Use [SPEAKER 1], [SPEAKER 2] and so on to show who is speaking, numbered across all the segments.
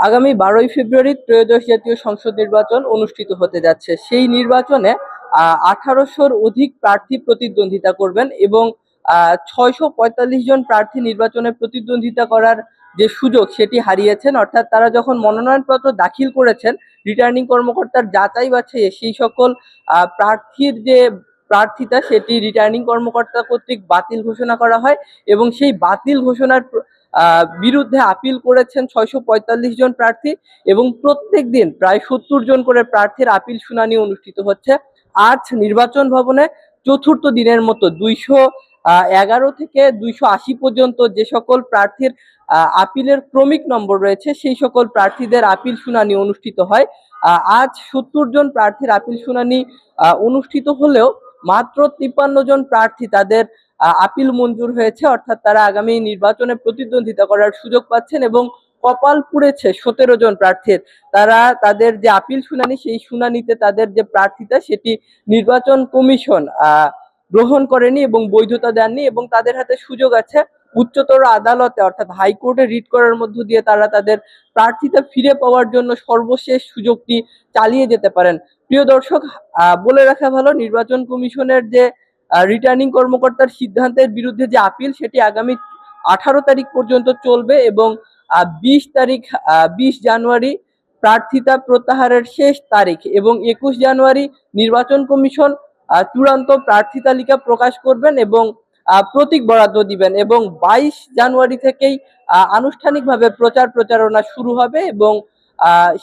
[SPEAKER 1] আগামী 12ই ফেব্রুয়ারি ত্রয়োদশ জাতীয় সংসদ নির্বাচন অনুষ্ঠিত হতে যাচ্ছে। সেই নির্বাচনে 1800-র অধিক প্রার্থী প্রতিদ্বন্দ্বিতা করবেন এবং 645 জন প্রার্থী নির্বাচনে প্রতিদ্বন্দ্বিতা করার যে সুযোগ সেটি হারিয়েছেন। অর্থাৎ তারা যখন মনোনয়নপত্র দাখিল করেছেন, রিটার্নিং কর্মকর্তার যাচাই বাছাইয়ে সেই সকল প্রার্থীর যে প্রার্থিতা সেটি রিটার্নিং কর্মকর্তা কর্তৃক বাতিল ঘোষণা করা হয় এবং সেই বাতিল ঘোষণার বিরুদ্ধে আপিল করেছেন 645 জন প্রার্থী এবং প্রত্যেক দিন প্রায় 70 জন করে প্রার্থীর আপিল শুনানি অনুষ্ঠিত হচ্ছে। আজ নির্বাচন ভবনে চতুর্থ দিনের মতো 211 থেকে 280 পর্যন্ত যে সকল প্রার্থীর আপিলের ক্রমিক নম্বর রয়েছে সেই সকল প্রার্থীদের আপিল শুনানি অনুষ্ঠিত হয়। আজ 70 জন প্রার্থীর আপিল শুনানি অনুষ্ঠিত হলেও মাত্র 53 জন প্রার্থী তাদের আপিল মঞ্জুর হয়েছে, অর্থাৎ তারা আগামী নির্বাচনে প্রতিদ্বন্দ্বিতা করার সুযোগ পাচ্ছেন এবং কপাল পুড়েছে 17 জন প্রার্থীর। তারা তাদের যে আপিল শুনানি সেই শুনানিতে তাদের যে প্রার্থিতা সেটি নির্বাচন কমিশন গ্রহণ করেনি এবং বৈধতা দেননি এবং তাদের হাতে সুযোগ আছে উচ্চতর আদালতে অর্থাৎ হাইকোর্টে রিট করার মধ্য দিয়ে তারা তাদের প্রার্থিতা ফিরে পাওয়ার জন্য সর্বশেষ সুযোগটি চালিয়ে যেতে পারেন। প্রিয় দর্শক, বলে রাখা ভালো, নির্বাচন কমিশনের যে রিটার্নিং কর্মকর্তার সিদ্ধান্তের বিরুদ্ধে যে আপিল সেটি আগামী 18 তারিখ পর্যন্ত চলবে এবং 20 জানুয়ারি প্রার্থিতা প্রত্যাহারের শেষ তারিখ এবং 21 জানুয়ারি নির্বাচন কমিশন চূড়ান্ত প্রার্থী তালিকা প্রকাশ করবেন এবং প্রতীক বরাদ্দ দিবেন এবং 22 জানুয়ারি থেকেই আনুষ্ঠানিকভাবে প্রচারণা শুরু হবে এবং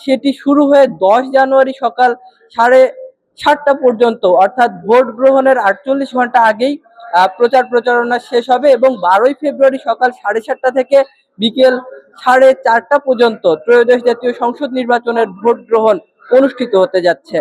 [SPEAKER 1] সেটি শুরু হয়ে 10 জানুয়ারি সকাল 7:30 পর্যন্ত অর্থাৎ ভোট গ্রহণের 48 ঘন্টা আগেই প্রচারণা শেষ হবে এবং 12ই ফেব্রুয়ারি সকাল 7:30 থেকে বিকেল 4:30 পর্যন্ত ত্রয়োদশ জাতীয় সংসদ নির্বাচনের ভোট গ্রহণ অনুষ্ঠিত হতে যাচ্ছে।